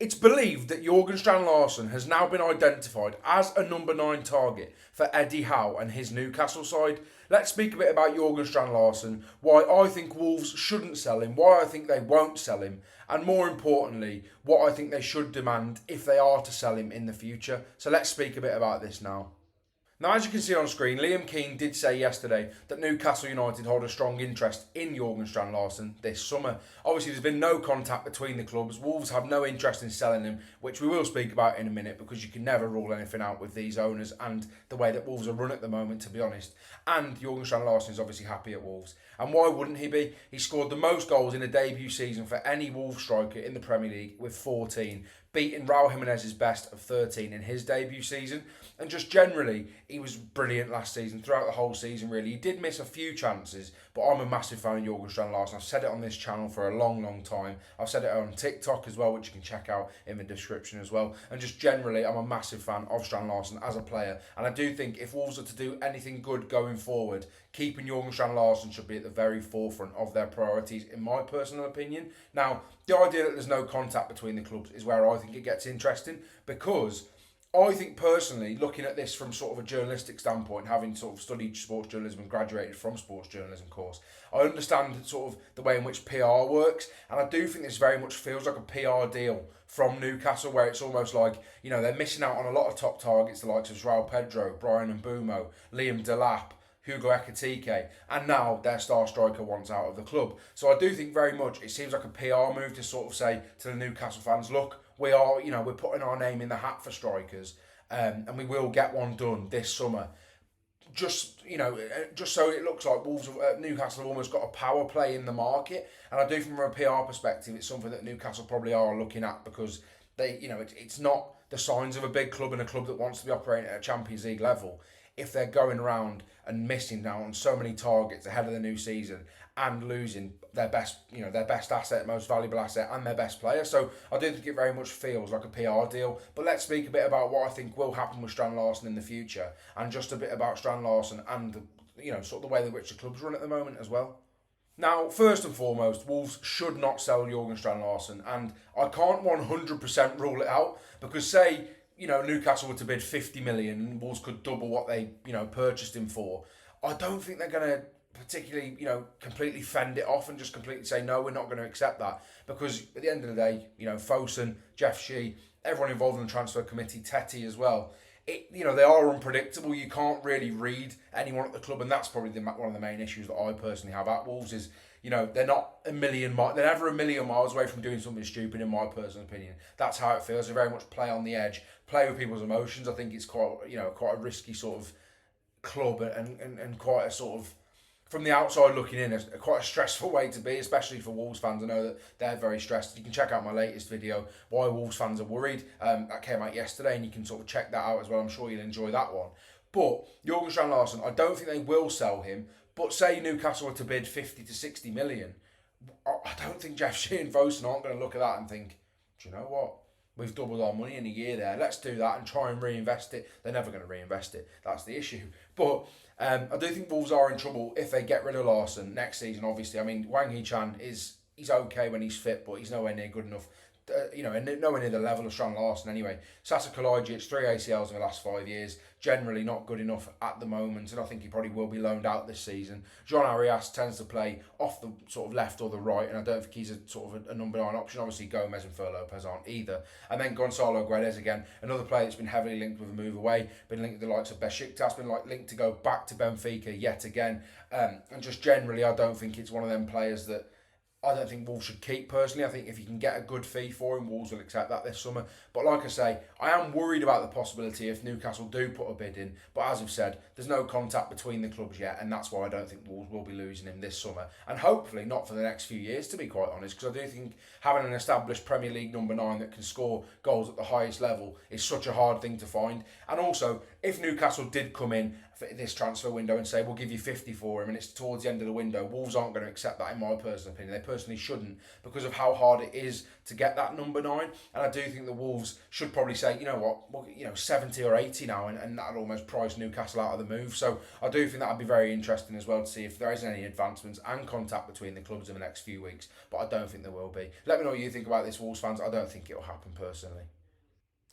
It's believed that Jorgen Strand Larsen has now been identified as a number 9 target for Eddie Howe and his Newcastle side. Let's speak a bit about Jorgen Strand Larsen, why I think Wolves shouldn't sell him, why I think they won't sell him, and more importantly, what I think they should demand if they are to sell him in the future. So let's speak a bit about this now. Now, as you can see on screen, Liam Keane did say yesterday that Newcastle United hold a strong interest in Jorgen Strand Larsen this summer. Obviously, there's been no contact between the clubs. Wolves have no interest in selling him, which we will speak about in a minute because you can never rule anything out with these owners and the way that Wolves are run at the moment, to be honest. And Jorgen Strand Larsen is obviously happy at Wolves. And why wouldn't he be? He scored the most goals in a debut season for any Wolves striker in the Premier League with 14, beating Raul Jimenez's best of 13 in his debut season. And just generally, he was brilliant last season, throughout the whole season really. He did miss a few chances, but I'm a massive fan of Jorgen Strand Larsen. I've said it on this channel for a long, long time. I've said it on TikTok as well, which you can check out in the description as well. And just generally, I'm a massive fan of Strand Larsen as a player. And I do think if Wolves are to do anything good going forward, keeping Jorgen Strand Larsen should be at the very forefront of their priorities, in my personal opinion. Now, the idea that there's no contact between the clubs is where I think it gets interesting, because I think personally, looking at this from sort of a journalistic standpoint, having sort of studied sports journalism and graduated from sports journalism course, I understand sort of the way in which PR works, and I do think this very much feels like a PR deal from Newcastle, where it's almost like, you know, they're missing out on a lot of top targets, the likes of João Pedro, Brian Mbumo, Liam Delap, Hugo Ekitike, and now their star striker wants out of the club. So I do think very much it seems like a PR move to sort of say to the Newcastle fans, look, we are, you know, we're putting our name in the hat for strikers, and we will get one done this summer. Just, you know, just so it looks like Wolves, Newcastle have almost got a power play in the market, and I do think from a PR perspective, it's something that Newcastle probably are looking at, because they, you know, it's not the signs of a big club and a club that wants to be operating at a Champions League level if they're going around and missing now on so many targets ahead of the new season and losing their best, you know, their best asset, most valuable asset, and their best player. So I do think it very much feels like a PR deal. But let's speak a bit about what I think will happen with Strand Larsen in the future, and just a bit about Strand Larsen and, you know, sort of the way in which the clubs run at the moment as well. Now, first and foremost, Wolves should not sell Jorgen Strand Larsen, and I can't 100% rule it out, because say, you know, Newcastle were to bid 50 million and Wolves could double what they, you know, purchased him for, I don't think they're going to particularly, you know, completely fend it off and just completely say, no, we're not going to accept that. Because at the end of the day, you know, Fosun, Jeff Shee, everyone involved in the transfer committee, Tetty as well, you know, they are unpredictable. You can't really read anyone at the club, and that's probably one of the main issues that I personally have at Wolves is, you know, they're not they're never a million miles away from doing something stupid, in my personal opinion. That's how it feels. They very much play on the edge, play with people's emotions. I think it's quite, you know, quite a risky sort of club, and quite a sort of, from the outside looking in, quite a stressful way to be, especially for Wolves fans. I know that they're very stressed. You can check out my latest video, Why Wolves Fans Are Worried. That came out yesterday, and you can sort of check that out as well. I'm sure you'll enjoy that one. But Jorgen Strand Larsen, I don't think they will sell him. But say Newcastle were to bid 50 to 60 million, I don't think Jeff Shee and Fosun aren't going to look at that and think, do you know what? We've doubled our money in a year there. Let's do that and try and reinvest it. They're never going to reinvest it. That's the issue. But I do think Wolves are in trouble if they get rid of Larsen next season, obviously. I mean, Wang Hee-chan he's okay when he's fit, but he's nowhere near good enough. You know, and nowhere near the level of Strand Larsen anyway. Sasa Kalajic, 3 ACLs in the last 5 years, generally not good enough at the moment, and I think he probably will be loaned out this season. Jean Arias tends to play off the sort of left or the right, and I don't think he's a sort of a number 9 option. Obviously, Gomez and Fer Lopez aren't either. And then Gonzalo Guedes again, another player that's been heavily linked with a move away, been linked to the likes of Besiktas, been linked to go back to Benfica yet again. And just generally, I don't think it's one of them players that I don't think Wolves should keep personally. I think if you can get a good fee for him, Wolves will accept that this summer. But like I say, I am worried about the possibility if Newcastle do put a bid in. But as I've said, there's no contact between the clubs yet, and that's why I don't think Wolves will be losing him this summer. And hopefully not for the next few years, to be quite honest, because I do think having an established Premier League number 9 that can score goals at the highest level is such a hard thing to find. And also, if Newcastle did come in for this transfer window and say we'll give you 50 for him and it's towards the end of the window, Wolves aren't going to accept that, in my personal opinion. They personally shouldn't, because of how hard it is to get that number 9. And I do think the Wolves should probably say, you know what, well, 70 or 80 now, and that'll almost price Newcastle out of the move. So I do think that'd be very interesting as well to see if there is any advancements and contact between the clubs in the next few weeks. But I don't think there will be. Let me know what you think about this, Wolves fans. I don't think it'll happen personally.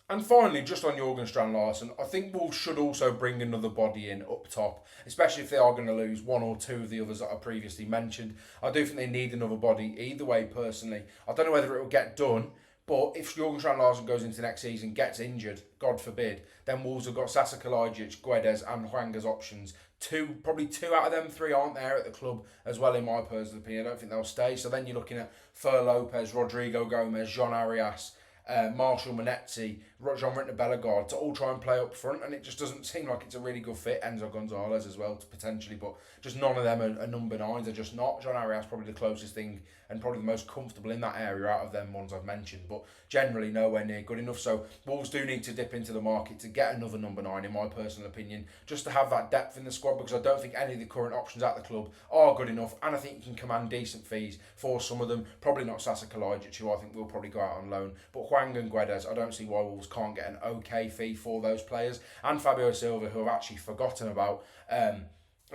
And finally, just on Jorgen Strand Larsen, I think Wolves should also bring another body in up top, especially if they are going to lose one or two of the others that I previously mentioned. I do think they need another body either way, personally. I don't know whether it will get done, but if Jorgen Strand Larsen goes into next season, gets injured, God forbid, then Wolves have got Sasa Kalajic, Guedes and Hwang as options. Probably two out of them three aren't there at the club as well, in my personal opinion. I don't think they'll stay. So then you're looking at Fer Lopez, Rodrigo Gomez, Jean Arias, Marshall Manetzi, Jean-Ritner Bellegarde to all try and play up front, and it just doesn't seem like it's a really good fit. Enzo Gonzalez as well, potentially, but just none of them are number 9s. They're just not. Jean Arias probably the closest thing and probably the most comfortable in that area out of them ones I've mentioned, but generally nowhere near good enough. So Wolves do need to dip into the market to get another number 9, in my personal opinion, just to have that depth in the squad, because I don't think any of the current options at the club are good enough, and I think you can command decent fees for some of them. Probably not Sasa Kalajic, who I think will probably go out on loan, but Hwang and Guedes, I don't see why Wolves can't get an okay fee for those players. And Fabio Silva, who I've actually forgotten about. I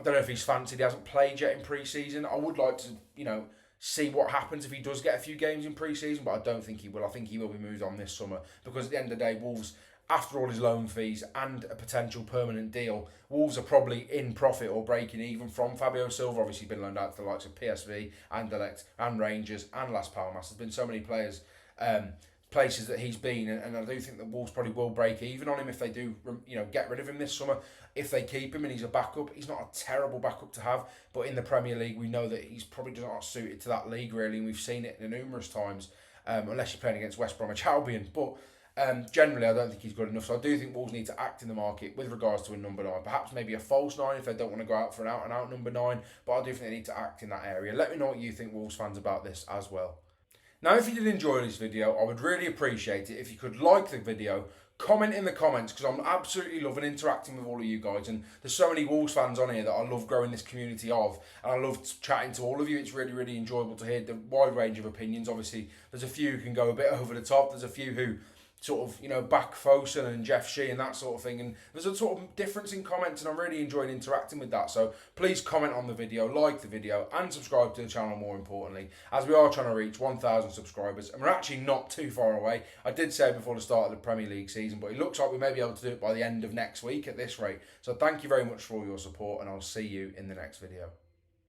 don't know if he's fancied. He hasn't played yet in pre-season. I would like to, see what happens if he does get a few games in pre-season, but I don't think he will. I think he will be moved on this summer, because at the end of the day, Wolves, after all his loan fees and a potential permanent deal, Wolves are probably in profit or breaking even from Fabio Silva. Obviously, been loaned out to the likes of PSV, Anderlecht and Rangers and Las Palmas. There's been so many players, places that he's been, and I do think that Wolves probably will break even on him if they do, get rid of him this summer. If they keep him and he's a backup, he's not a terrible backup to have, but in the Premier League, we know that he's probably not suited to that league, really, and we've seen it numerous times, unless you're playing against West Bromwich Albion. But generally, I don't think he's good enough, so I do think Wolves need to act in the market with regards to a number 9, perhaps maybe a false 9 if they don't want to go out for an out-and-out number 9, but I do think they need to act in that area. Let me know what you think, Wolves fans, about this as well. Now, if you did enjoy this video, I would really appreciate it if you could like the video, comment in the comments, because I'm absolutely loving interacting with all of you guys, and there's so many Wolves fans on here that I love growing this community of, and I love chatting to all of you. It's really, really enjoyable to hear the wide range of opinions. Obviously, there's a few who can go a bit over the top. There's a few who sort of, back Fosun and Jeff Shee and that sort of thing. And there's a sort of difference in comments, and I'm really enjoying interacting with that. So please comment on the video, like the video, and subscribe to the channel, more importantly, as we are trying to reach 1,000 subscribers. And we're actually not too far away. I did say before the start of the Premier League season, but it looks like we may be able to do it by the end of next week at this rate. So thank you very much for all your support, and I'll see you in the next video.